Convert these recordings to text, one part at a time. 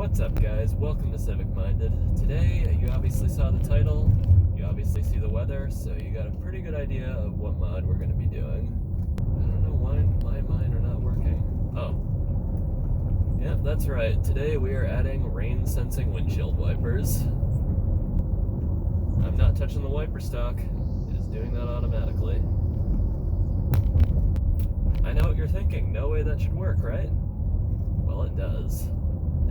What's up, guys? Welcome to Civic Minded. Today, you obviously saw the title, you obviously see the weather, so you got a pretty good idea of what mod we're going to be doing. I don't know why mine are not working. Oh. Yep, that's right. Today we are adding rain-sensing windshield wipers. I'm not touching the wiper stock. It is doing that automatically. I know what you're thinking. No way that should work, right? Well, it does.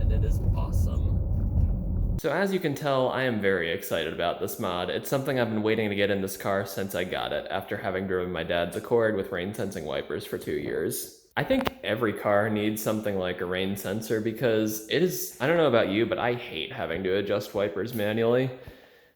And it is awesome. So as you can tell, I am very excited about this mod. It's something I've been waiting to get in this car since I got it, after having driven my dad's Accord with rain-sensing wipers for 2 years. I think every car needs something like a rain sensor because it is, I don't know about you, but I hate having to adjust wipers manually.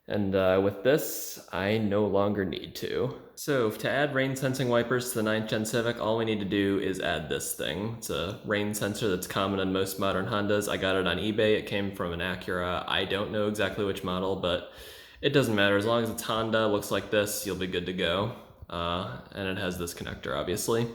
And with this, I no longer need to. So to add rain sensing wipers to the 9th Gen Civic, all we need to do is add this thing. It's a rain sensor that's common in most modern Hondas. I got it on eBay. It came from an Acura. I don't know exactly which model, but it doesn't matter. As long as it's Honda, looks like this, you'll be good to go. And it has this connector, obviously.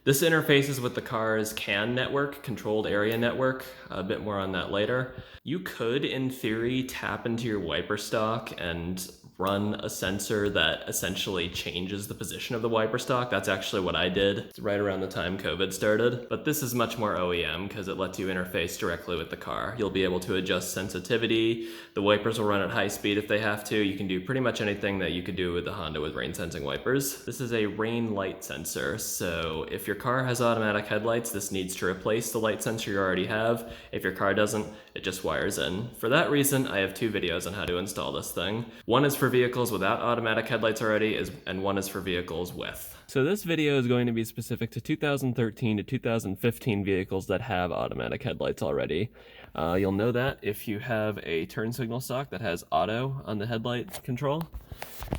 This interfaces with the car's CAN network, controlled area network. A bit more on that later. You could, in theory, tap into your wiper stock and run a sensor that essentially changes the position of the wiper stock. That's actually what I did. It's right around the time COVID started. But this is much more OEM because it lets you interface directly with the car. You'll be able to adjust sensitivity. The wipers will run at high speed if they have to. You can do pretty much anything that you could do with the Honda with rain sensing wipers. This is a rain light sensor, so if your car has automatic headlights, this needs to replace the light sensor you already have. If your car doesn't, it just wires in. For that reason, I have 2 videos on how to install this thing. One is for vehicles without automatic headlights already, and one is for vehicles with. So this video is going to be specific to 2013 to 2015 vehicles that have automatic headlights already. You'll know that if you have a turn signal stock that has auto on the headlight control.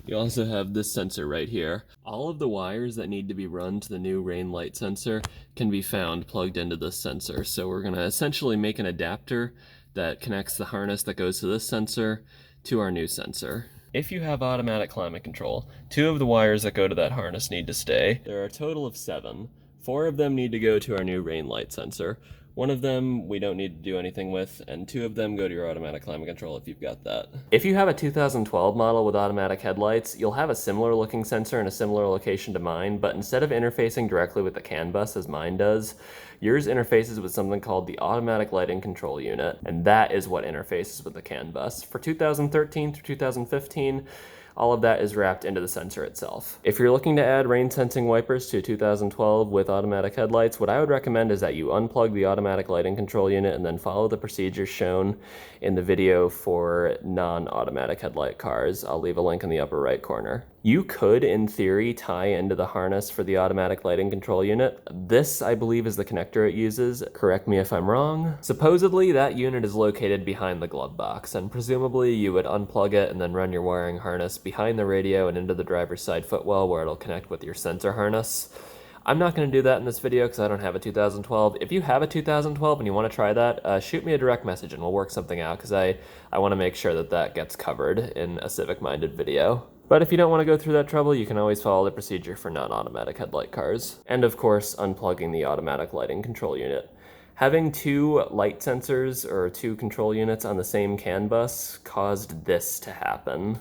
You also have this sensor right here. All of the wires that need to be run to the new rain light sensor can be found plugged into this sensor. So we're going to essentially make an adapter that connects the harness that goes to this sensor to our new sensor. If you have automatic climate control, 2 of the wires that go to that harness need to stay. There are a total of 7. 4 of them need to go to our new rain light sensor. 1 of them we don't need to do anything with, and 2 of them go to your automatic climate control if you've got that. If you have a 2012 model with automatic headlights, you'll have a similar looking sensor in a similar location to mine, but instead of interfacing directly with the CAN bus as mine does, yours interfaces with something called the automatic lighting control unit, and that is what interfaces with the CAN bus. For 2013 through 2015, all of that is wrapped into the sensor itself. If you're looking to add rain sensing wipers to 2012 with automatic headlights, what I would recommend is that you unplug the automatic lighting control unit and then follow the procedures shown in the video for non-automatic headlight cars. I'll leave a link in the upper right corner. You could, in theory, tie into the harness for the automatic lighting control unit. This, I believe, is the connector it uses. Correct me if I'm wrong. Supposedly, that unit is located behind the glove box, and presumably you would unplug it and then run your wiring harness behind the radio and into the driver's side footwell where it'll connect with your sensor harness. I'm not going to do that in this video because I don't have a 2012. If you have a 2012 and you want to try that, shoot me a direct message and we'll work something out because I want to make sure that that gets covered in a Civic-minded video. But if you don't want to go through that trouble, you can always follow the procedure for non-automatic headlight cars. And of course, unplugging the automatic lighting control unit. Having 2 light sensors or 2 control units on the same CAN bus caused this to happen.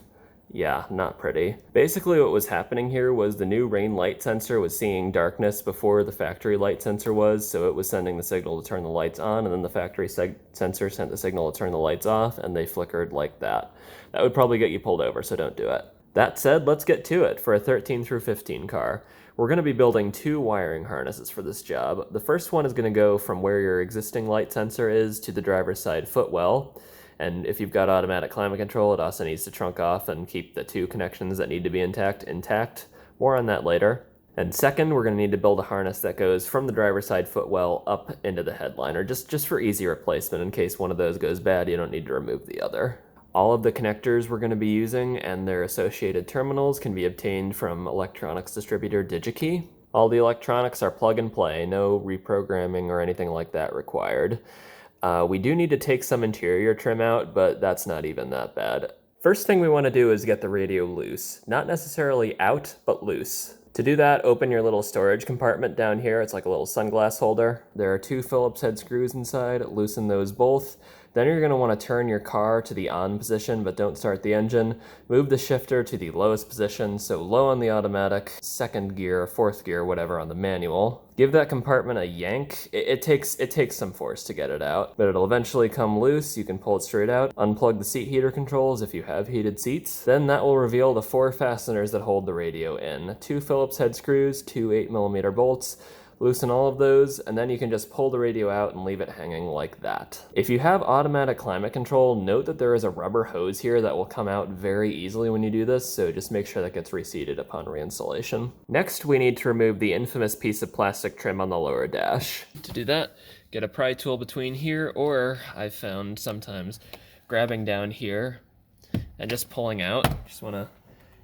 Yeah, not pretty. Basically what was happening here was the new rain light sensor was seeing darkness before the factory light sensor was, so it was sending the signal to turn the lights on, and then the factory sensor sent the signal to turn the lights off, and they flickered like that. That would probably get you pulled over, so don't do it. That said, let's get to it for a 13 through 15 car. We're going to be building 2 wiring harnesses for this job. The first one is going to go from where your existing light sensor is to the driver's side footwell. And if you've got automatic climate control, it also needs to trunk off and keep the 2 connections that need to be intact. More on that later. And second, we're going to need to build a harness that goes from the driver's side footwell up into the headliner, just for easy replacement. In case one of those goes bad, you don't need to remove the other. All of the connectors we're going to be using and their associated terminals can be obtained from electronics distributor DigiKey. All the electronics are plug and play, no reprogramming or anything like that required. We do need to take some interior trim out, but that's not even that bad. First thing we want to do is get the radio loose. Not necessarily out, but loose. To do that, open your little storage compartment down here. It's like a little sunglass holder. There are 2 Phillips head screws inside. Loosen those both. Then you're going to want to turn your car to the on position, but don't start the engine. Move the shifter to the lowest position, so low on the automatic, 2nd gear, 4th gear, whatever on the manual. Give that compartment a yank. It takes some force to get it out, but it'll eventually come loose. You can pull it straight out. Unplug the seat heater controls if you have heated seats. Then that will reveal the 4 fasteners that hold the radio in. 2 Phillips head screws, 2 8mm bolts. Loosen all of those, and then you can just pull the radio out and leave it hanging like that. If you have automatic climate control, note that there is a rubber hose here that will come out very easily when you do this, so just make sure that gets reseated upon reinstallation. Next, we need to remove the infamous piece of plastic trim on the lower dash. To do that, get a pry tool between here, or I've found sometimes grabbing down here and just pulling out. Just want to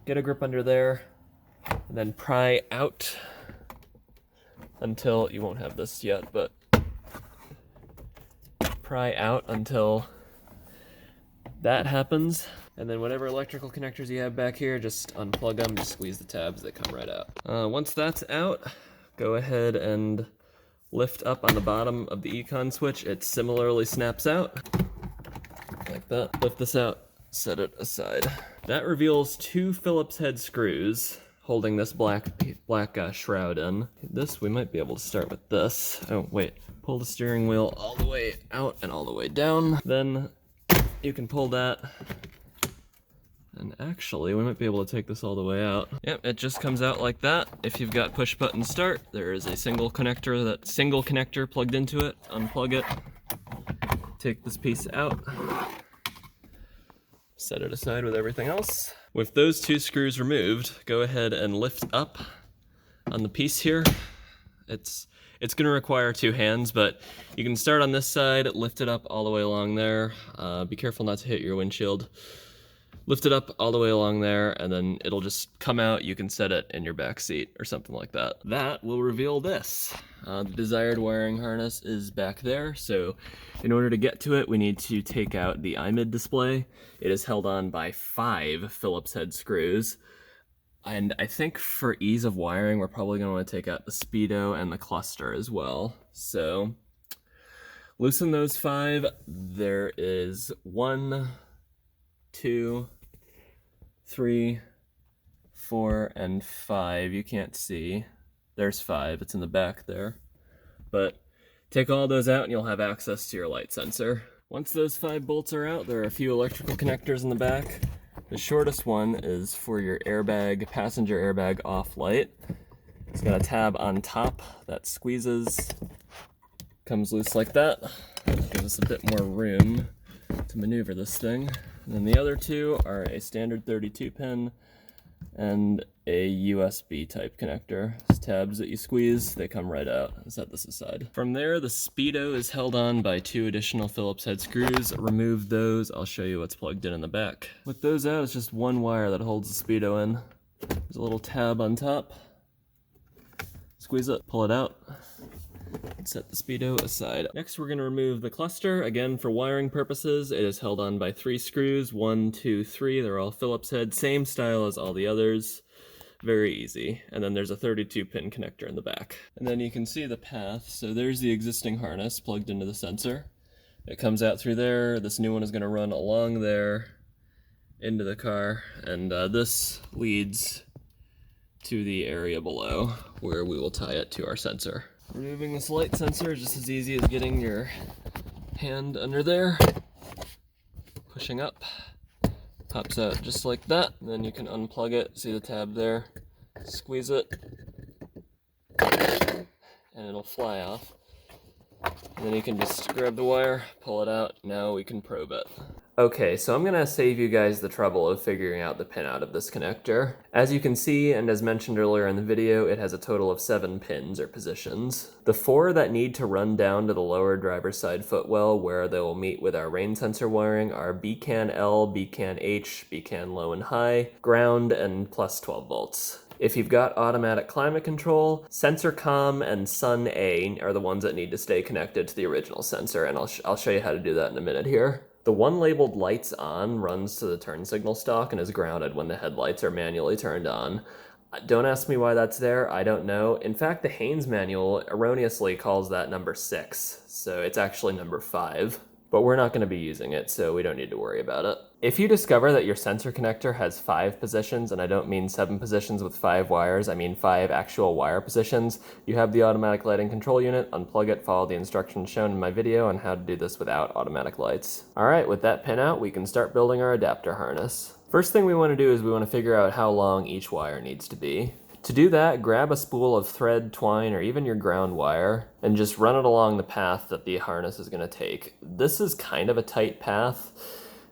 get a grip under there, and then pry out until, you won't have this yet, but pry out until that happens. And then whatever electrical connectors you have back here, just unplug them, just squeeze the tabs, they come right out. Once that's out, go ahead and lift up on the bottom of the econ switch. It similarly snaps out, like that. Lift this out, set it aside. That reveals 2 Phillips head screws holding this black shroud in. This, we might be able to start with this. Oh, wait. Pull the steering wheel all the way out and all the way down. Then you can pull that. And actually, we might be able to take this all the way out. Yep, it just comes out like that. If you've got push button start, there is a single connector plugged into it. Unplug it. Take this piece out. Set it aside with everything else. With those 2 screws removed, go ahead and lift up on the piece here. It's going to require 2 hands, but you can start on this side, lift it up all the way along there. Be careful not to hit your windshield. Lift it up all the way along there, and then it'll just come out. You can set it in your back seat or something like that. That will reveal this. The desired wiring harness is back there, so in order to get to it, we need to take out the IMID display. It is held on by 5 Phillips head screws. And I think for ease of wiring, we're probably going to want to take out the speedo and the cluster as well. So loosen those 5. There is 1, 2, 3, 4, and 5. You can't see. There's 5. It's in the back there. But take all those out and you'll have access to your light sensor. Once those 5 bolts are out, there are a few electrical connectors in the back. The shortest one is for your airbag, passenger airbag off light. It's got a tab on top that squeezes, comes loose like that. Gives us a bit more room to maneuver this thing. And then the other 2 are a standard 32 pin and a USB type connector. These tabs that you squeeze, they come right out. Set this aside. From there, the speedo is held on by 2 additional Phillips head screws. Remove those, I'll show you what's plugged in the back. With those out, it's just 1 wire that holds the speedo in. There's a little tab on top. Squeeze it, pull it out. Set the speedo aside. Next, we're going to remove the cluster. Again, for wiring purposes, it is held on by 3 screws. 1, 2, 3. They're all Phillips head. Same style as all the others. Very easy. And then there's a 32 pin connector in the back. And then you can see the path. So there's the existing harness plugged into the sensor. It comes out through there. This new one is going to run along there into the car. And this leads to the area below where we will tie it to our sensor. Removing this light sensor is just as easy as getting your hand under there, pushing up, pops out just like that. And then you can unplug it, see the tab there, squeeze it, and it'll fly off. And then you can just grab the wire, pull it out, now we can probe it. Okay, so I'm gonna save you guys the trouble of figuring out the pinout of this connector. As you can see, and as mentioned earlier in the video, it has a total of 7 pins or positions. The 4 that need to run down to the lower driver's side footwell where they will meet with our rain sensor wiring are beacon L, beacon H, beacon low and high, ground, and plus 12 volts. If you've got automatic climate control, sensor COM and sun A are the ones that need to stay connected to the original sensor, and I'll show you how to do that in a minute here. The one labeled lights on runs to the turn signal stalk and is grounded when the headlights are manually turned on. Don't ask me why that's there, I don't know. In fact, the Haynes manual erroneously calls that number 6, so it's actually number 5. But we're not going to be using it, so we don't need to worry about it. If you discover that your sensor connector has 5 positions, and I don't mean 7 positions with 5 wires, I mean 5 actual wire positions, you have the automatic lighting control unit. Unplug it, follow the instructions shown in my video on how to do this without automatic lights. Alright, with that pin out, we can start building our adapter harness. First thing we want to do is we want to figure out how long each wire needs to be. To do that, grab a spool of thread, twine, or even your ground wire, and just run it along the path that the harness is going to take. This is kind of a tight path.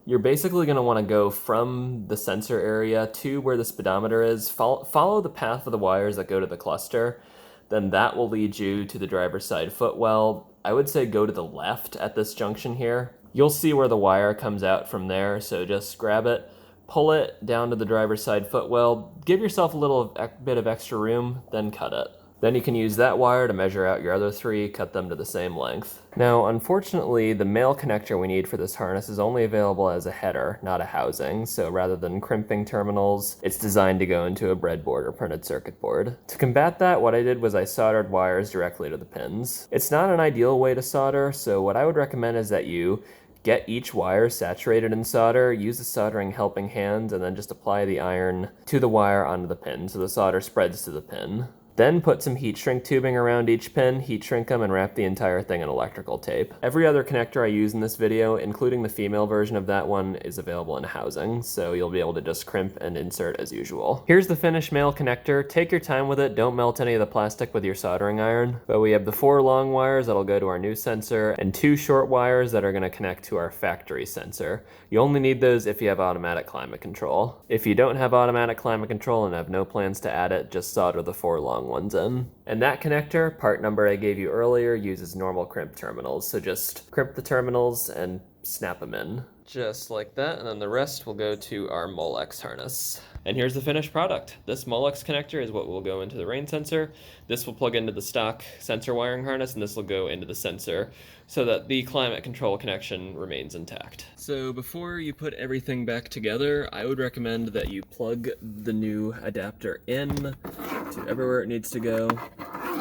You're basically going to want to go from the sensor area to where the speedometer is. Follow the path of the wires that go to the cluster. Then that will lead you to the driver's side footwell. I would say go to the left at this junction here. You'll see where the wire comes out from there, so just grab it. Pull it down to the driver's side footwell, give yourself a little bit of extra room, then cut it. Then you can use that wire to measure out your other 3, cut them to the same length. Now, unfortunately, the male connector we need for this harness is only available as a header, not a housing, so rather than crimping terminals, it's designed to go into a breadboard or printed circuit board. To combat that, what I did was I soldered wires directly to the pins. It's not an ideal way to solder, so what I would recommend is that you get each wire saturated in solder, use the soldering helping hand, and then just apply the iron to the wire onto the pin so the solder spreads to the pin. Then put some heat shrink tubing around each pin, heat shrink them, and wrap the entire thing in electrical tape. Every other connector I use in this video, including the female version of that one, is available in housing, so you'll be able to just crimp and insert as usual. Here's the finished male connector. Take your time with it, don't melt any of the plastic with your soldering iron. But we have the 4 long wires that'll go to our new sensor, and 2 short wires that are going to connect to our factory sensor. You only need those if you have automatic climate control. If you don't have automatic climate control and have no plans to add it, just solder the 4 long ones in. And that connector, part number I gave you earlier, uses normal crimp terminals, so just crimp the terminals and snap them in. Just like that, and then the rest will go to our Molex harness. And here's the finished product. This Molex connector is what will go into the rain sensor. This will plug into the stock sensor wiring harness, and this will go into the sensor so that the climate control connection remains intact. So before you put everything back together, I would recommend that you plug the new adapter in to everywhere it needs to go.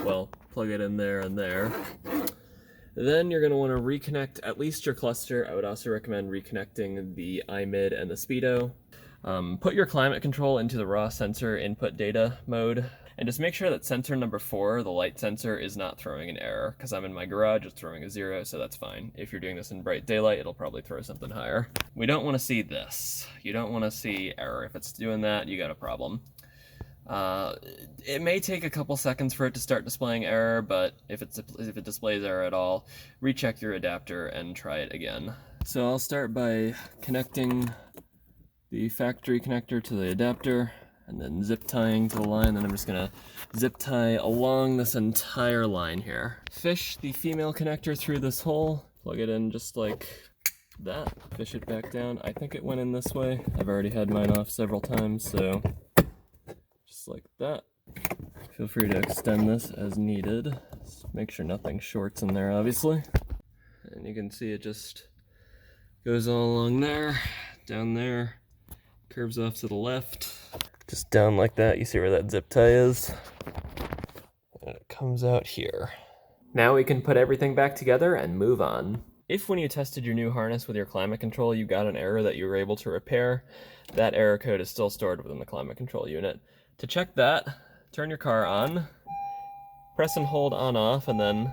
Well, plug it in there and there. Then you're going to want to reconnect at least your cluster. I would also recommend reconnecting the iMid and the speedo. Put your climate control into the raw sensor input data mode, and just make sure that sensor number 4, the light sensor, is not throwing an error, because I'm in my garage, it's throwing a 0, so that's fine. If you're doing this in bright daylight, it'll probably throw something higher. We don't want to see this. You don't want to see error. If it's doing that, you got a problem. It may take a couple seconds for it to start displaying error, but if it displays error at all, recheck your adapter and try it again. So I'll start by connecting the factory connector to the adapter, and then zip tying to the line, and I'm just gonna zip tie along this entire line here. Fish the female connector through this hole, plug it in just like that, fish it back down. I think it went in this way. I've already had mine off several times, so just like that. Feel free to extend this as needed. Just make sure nothing shorts in there, obviously. And you can see it just goes all along there, down there, curves off to the left, just down like that. You see where that zip tie is? And it comes out here. Now we can put everything back together and move on. If when you tested your new harness with your climate control you got an error that you were able to repair, that error code is still stored within the climate control unit. To check that, turn your car on, press and hold on off, and then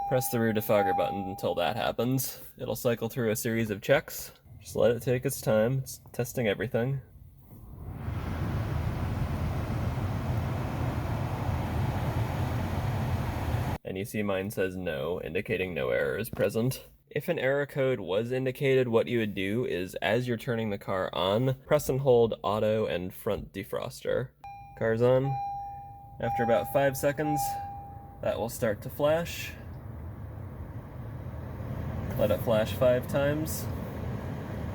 press the rear defogger button until that happens. It'll cycle through a series of checks. Just let it take its time. It's testing everything. And you see mine says no, indicating no error is present. If an error code was indicated, what you would do is, as you're turning the car on, press and hold auto and front defroster. Car's on. After about 5 seconds, that will start to flash. Let it flash 5 times.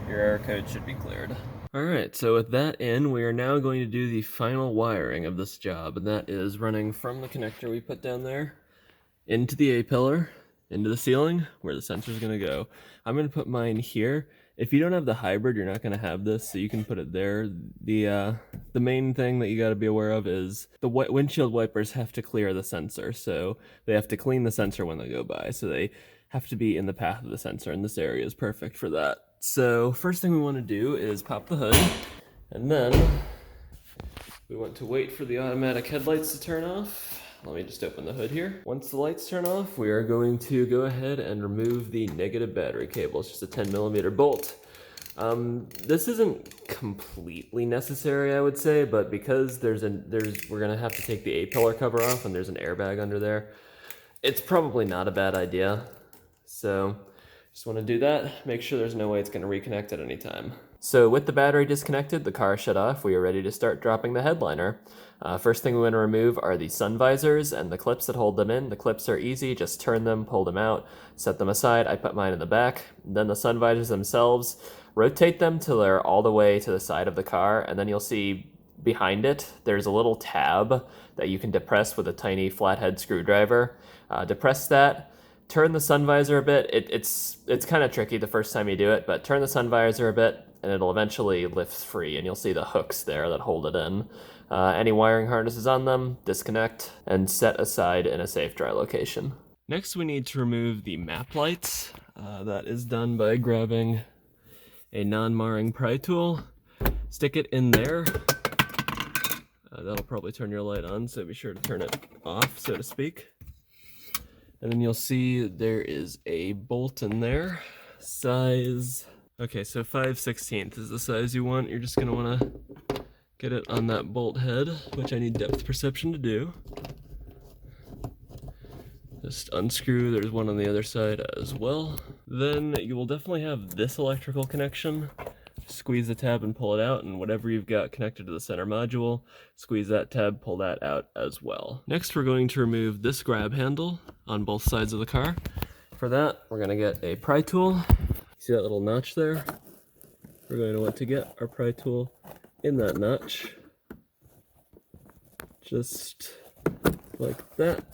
Your error code should be cleared. Alright, so with that in, we are now going to do the final wiring of this job, and that is running from the connector we put down there into the A-pillar, into the ceiling, where the sensor is going to go. I'm going to put mine here, If you don't have the hybrid, you're not going to have this, so you can put it there. The main thing that you got to be aware of is the windshield wipers have to clear the sensor, so they have to clean the sensor when they go by, so they have to be in the path of the sensor, and this area is perfect for that. So first thing we want to do is pop the hood, and then we want to wait for the automatic headlights to turn off. Let me just open the hood here. Once the lights turn off, we are going to go ahead and remove the negative battery cable. It's just a 10mm bolt. This isn't completely necessary, I would say, but because we're gonna have to take the A-pillar cover off and there's an airbag under there, it's probably not a bad idea. So just want to do that, make sure there's no way it's going to reconnect at any time. So with the battery disconnected, the car shut off, we are ready to start dropping the headliner. First thing we want to remove are the sun visors and the clips that hold them in. The clips are easy, just turn them, pull them out, set them aside. I put mine in the back. Then the sun visors themselves, rotate them till they're all the way to the side of the car, and then you'll see behind it, there's a little tab that you can depress with a tiny flathead screwdriver. Depress that. Turn the sun visor a bit. It's kind of tricky the first time you do it, but turn the sun visor a bit and it'll eventually lift free and you'll see the hooks there that hold it in. Any wiring harnesses on them, disconnect and set aside in a safe dry location. Next we need to remove the map lights. That is done by grabbing a non-marring pry tool, stick it in there. That'll probably turn your light on, so be sure to turn it off, so to speak. And then you'll see there is a bolt in there, size, okay, so 5/16 is the size you want. You're just gonna wanna get it on that bolt head, which I need depth perception to do. Just unscrew, there's one on the other side as well. Then you will definitely have this electrical connection. Squeeze the tab and pull it out, and whatever you've got connected to the center module, squeeze that tab, pull that out as well. Next, we're going to remove this grab handle on both sides of the car. For that, we're going to get a pry tool. See that little notch there? We're going to want to get our pry tool in that notch. Just like that.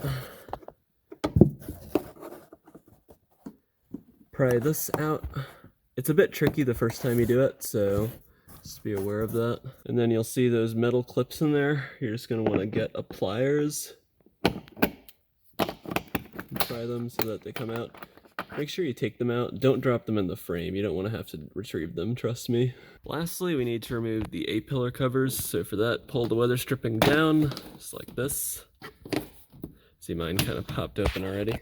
Pry this out. It's a bit tricky the first time you do it, so just be aware of that. And then you'll see those metal clips in there. You're just going to want to get a pliers. Pry them so that they come out. Make sure you take them out. Don't drop them in the frame. You don't want to have to retrieve them, trust me. Lastly, we need to remove the A-pillar covers. So for that, pull the weather stripping down, just like this. See, mine kind of popped open already.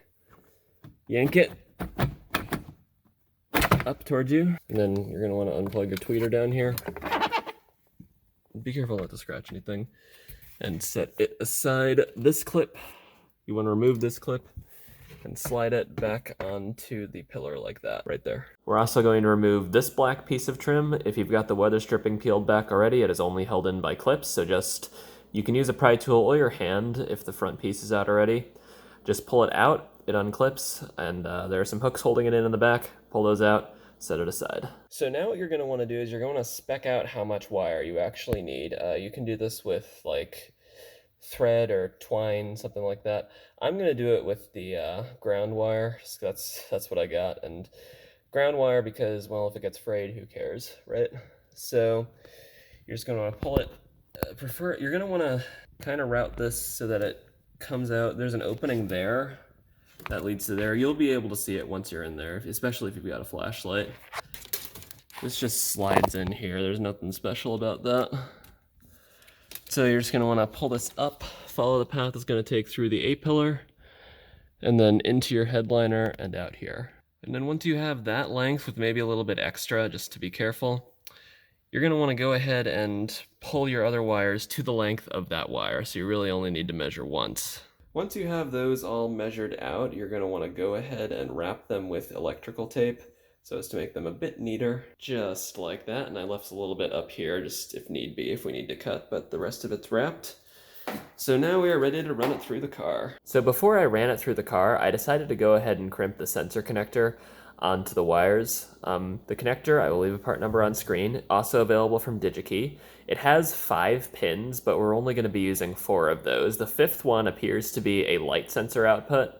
Yank it up towards you, and then you're going to want to unplug your tweeter down here. Be careful not to scratch anything. And set it aside. This clip, you want to remove this clip and slide it back onto the pillar like that, right there. We're also going to remove this black piece of trim. If you've got the weather stripping peeled back already, it is only held in by clips, so you can use a pry tool or your hand if the front piece is out already. Just pull it out, it unclips, and there are some hooks holding it in the back. Pull those out, set it aside. So now what you're going to want to do is you're going to spec out how much wire you actually need. You can do this with like thread or twine, something like that. I'm going to do it with the ground wire. So that's what I got. And ground wire because, well, if it gets frayed, who cares, right? So you're just going to want to pull it. You're going to want to kind of route this so that it comes out. There's an opening there that leads to there. You'll be able to see it once you're in there, especially if you've got a flashlight. This just slides in here. There's nothing special about that. So you're just going to want to pull this up, follow the path it's going to take through the A-pillar, and then into your headliner and out here. And then once you have that length with maybe a little bit extra, just to be careful, you're going to want to go ahead and pull your other wires to the length of that wire. So you really only need to measure once. Once you have those all measured out, you're going to want to go ahead and wrap them with electrical tape so as to make them a bit neater, just like that. And I left a little bit up here, just if need be, if we need to cut, but the rest of it's wrapped. So now we are ready to run it through the car. So before I ran it through the car, I decided to go ahead and crimp the sensor connector onto the wires. The connector, I will leave a part number on screen, also available from DigiKey. It has 5 pins, but we're only going to be using 4 of those. The 5th one appears to be a light sensor output,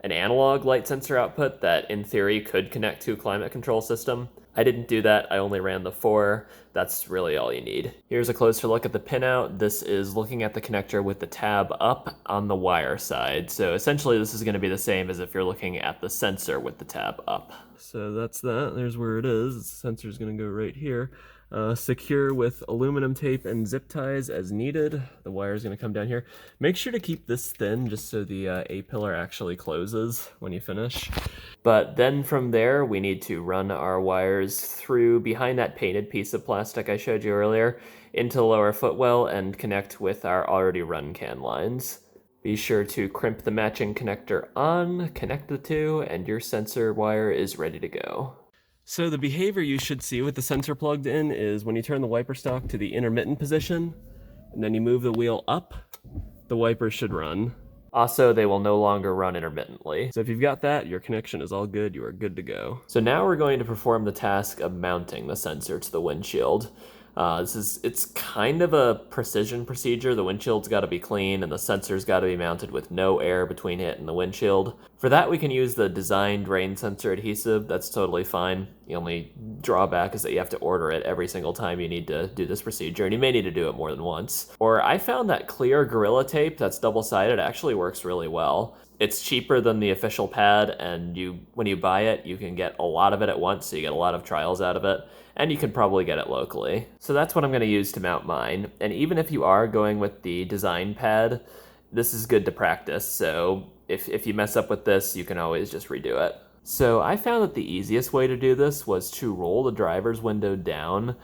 an analog light sensor output that in theory could connect to a climate control system. I didn't do that, I only ran the 4. That's really all you need. Here's a closer look at the pinout. This is looking at the connector with the tab up on the wire side. So essentially this is going to be the same as if you're looking at the sensor with the tab up. So that's that, there's where it is. The sensor's going to go right here. Secure with aluminum tape and zip ties as needed. The wire is going to come down here. Make sure to keep this thin just so the A-pillar actually closes when you finish. But then from there, we need to run our wires through behind that painted piece of plastic I showed you earlier into the lower footwell and connect with our already run can lines. Be sure to crimp the matching connector on, connect the two, and your sensor wire is ready to go. So the behavior you should see with the sensor plugged in is when you turn the wiper stalk to the intermittent position, and then you move the wheel up, the wipers should run. Also, they will no longer run intermittently. So if you've got that, your connection is all good, you are good to go. So now we're going to perform the task of mounting the sensor to the windshield. It's kind of a precision procedure. The windshield's got to be clean and the sensor's got to be mounted with no air between it and the windshield. For that, we can use the designed rain sensor adhesive. That's totally fine. The only drawback is that you have to order it every single time you need to do this procedure, and you may need to do it more than once. Or I found that clear Gorilla Tape that's double-sided actually works really well. It's cheaper than the official pad, and when you buy it, you can get a lot of it at once, so you get a lot of trials out of it. And you can probably get it locally. So that's what I'm going to use to mount mine. And even if you are going with the design pad, this is good to practice. So if you mess up with this, you can always just redo it. So I found that the easiest way to do this was to roll the driver's window down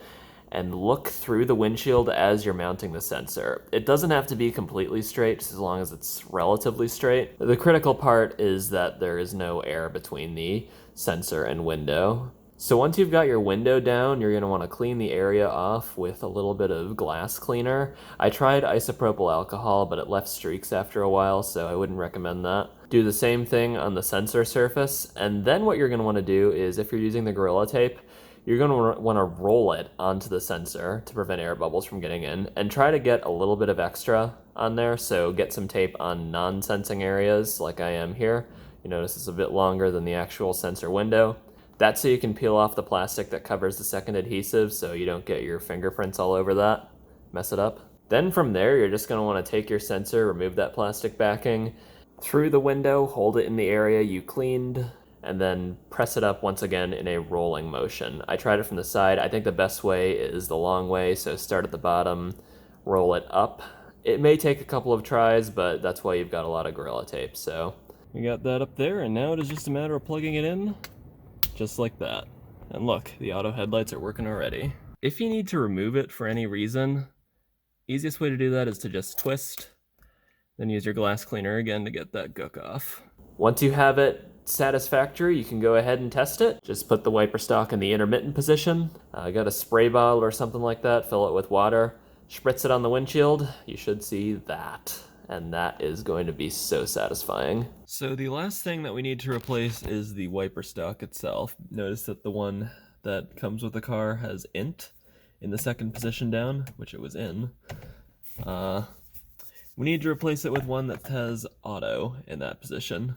and look through the windshield as you're mounting the sensor. It doesn't have to be completely straight, just as long as it's relatively straight. The critical part is that there is no air between the sensor and window. So once you've got your window down, you're going to want to clean the area off with a little bit of glass cleaner. I tried isopropyl alcohol, but it left streaks after a while, so I wouldn't recommend that. Do the same thing on the sensor surface, and then what you're going to want to do is, if you're using the Gorilla Tape, you're going to want to roll it onto the sensor to prevent air bubbles from getting in, and try to get a little bit of extra on there, so get some tape on non-sensing areas like I am here. You notice it's a bit longer than the actual sensor window. That's so you can peel off the plastic that covers the second adhesive so you don't get your fingerprints all over that, mess it up. Then from there, you're just going to want to take your sensor, remove that plastic backing, through the window, hold it in the area you cleaned, and then press it up once again in a rolling motion. I tried it from the side. I think the best way is the long way, so start at the bottom, roll it up. It may take a couple of tries, but that's why you've got a lot of Gorilla Tape. So we got that up there, and now it is just a matter of plugging it in. Just like that. And look, the auto headlights are working already. If you need to remove it for any reason, easiest way to do that is to just twist, then use your glass cleaner again to get that gook off. Once you have it satisfactory, you can go ahead and test it. Just put the wiper stalk in the intermittent position. Got a spray bottle or something like that, fill it with water, spritz it on the windshield, you should see that. And that is going to be so satisfying. So the last thing that we need to replace is the wiper stalk itself. Notice that the one that comes with the car has int in the second position down, which it was in. We need to replace it with one that has auto in that position,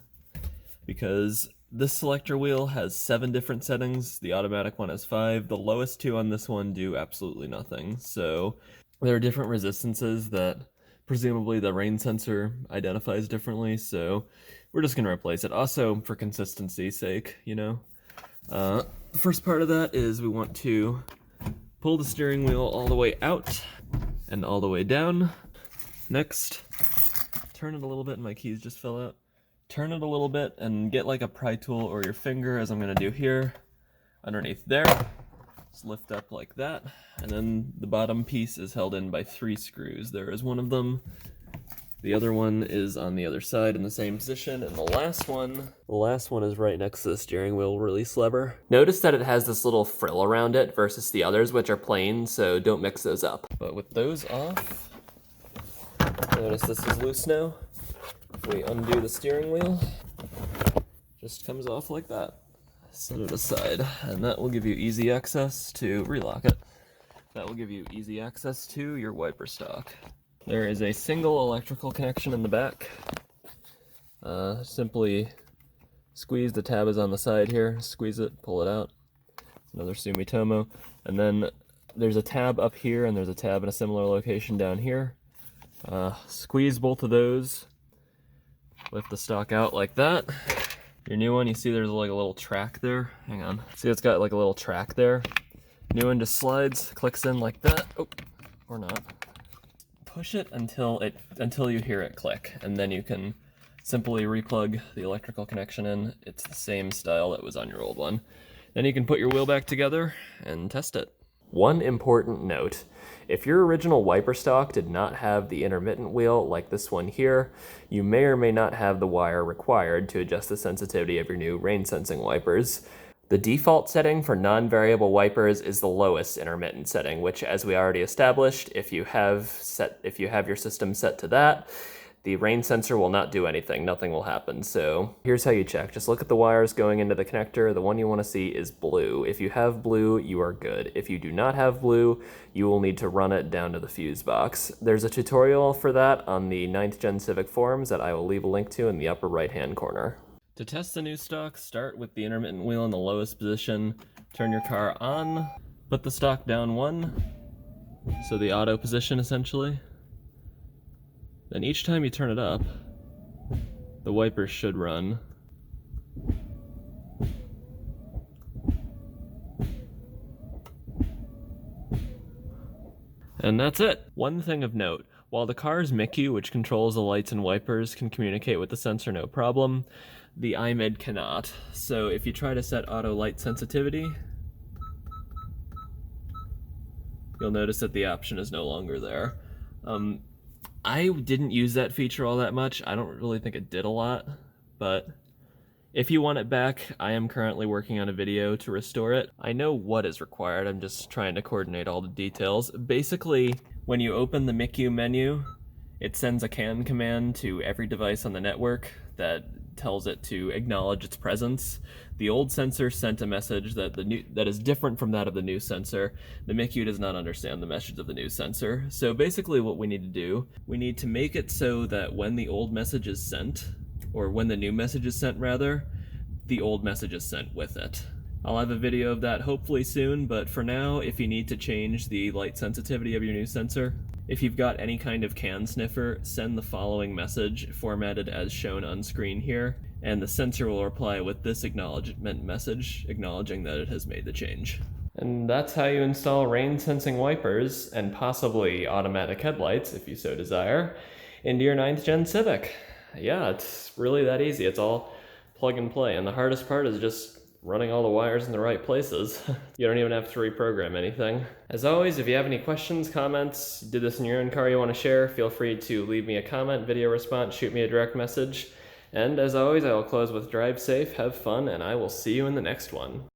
because this selector wheel has 7 different settings. The automatic one has 5. The lowest 2 on this one do absolutely nothing. So there are different resistances that presumably the rain sensor identifies differently, so we're just going to replace it. Also, for consistency's sake, you know. The first part of that is we want to pull the steering wheel all the way out and all the way down. Next, turn it a little bit, and my keys just fell out. Turn it a little bit and get like a pry tool or your finger, as I'm going to do here, underneath there. Just lift up like that, and then the bottom piece is held in by 3 screws. There is one of them. The other one is on the other side in the same position, and the last one is right next to the steering wheel release lever. Notice that it has this little frill around it versus the others, which are plain, so don't mix those up. But with those off, notice this is loose now. If we undo the steering wheel, just comes off like that. Set it aside, and that will give you easy access to relock it. That will give you easy access to your wiper stalk. There is a single electrical connection in the back. Simply Squeeze, the tab is on the side here. Squeeze it, pull it out. Another Sumitomo. And then there's a tab up here and there's a tab in a similar location down here. Squeeze both of those. Lift the stock out like that. Your new one, you see there's like a little track there. Hang on. See it's got like a little track there. New one just slides, clicks in like that. Oh, or not. Push it until you hear it click, and then you can simply replug the electrical connection in. It's the same style that was on your old one. Then you can put your wheel back together and test it. One important note. If your original wiper stock did not have the intermittent wheel like this one here, you may or may not have the wire required to adjust the sensitivity of your new rain sensing wipers. The default setting for non-variable wipers is the lowest intermittent setting, which, as we already established, if you have your system set to that, the rain sensor will not do anything. Nothing will happen. So here's how you check. Just look at the wires going into the connector. The one you want to see is blue. If you have blue, you are good. If you do not have blue, you will need to run it down to the fuse box. There's a tutorial for that on the 9th Gen Civic forums that I will leave a link to in the upper right-hand corner. To test the new stock, start with the intermittent wheel in the lowest position. Turn your car on. Put the stock down one. So the auto position, essentially. Then each time you turn it up, the wipers should run. And that's it. One thing of note, while the car's MICU, which controls the lights and wipers, can communicate with the sensor no problem, the iMid cannot. So if you try to set auto light sensitivity, you'll notice that the option is no longer there. I didn't use that feature all that much. I don't really think it did a lot, but if you want it back, I am currently working on a video to restore it. I know what is required, I'm just trying to coordinate all the details. Basically, when you open the MICU menu, it sends a CAN command to every device on the network that tells it to acknowledge its presence. The old sensor sent a message that is different from that of the new sensor. The MICU does not understand the message of the new sensor. So basically what we need to do, we need to make it so that when the old message is sent, or when the new message is sent rather, the old message is sent with it. I'll have a video of that hopefully soon, but for now, if you need to change the light sensitivity of your new sensor, if you've got any kind of CAN sniffer, send the following message formatted as shown on screen here, and the sensor will reply with this acknowledgement message, acknowledging that it has made the change. And that's how you install rain sensing wipers, and possibly automatic headlights, if you so desire, into your 9th Gen Civic. Yeah, it's really that easy. It's all plug and play, and the hardest part is just running all the wires in the right places. You don't even have to reprogram anything. As always, if you have any questions, comments, did this in your own car you want to share, feel free to leave me a comment, video response, shoot me a direct message. And as always, I will close with drive safe, have fun, and I will see you in the next one.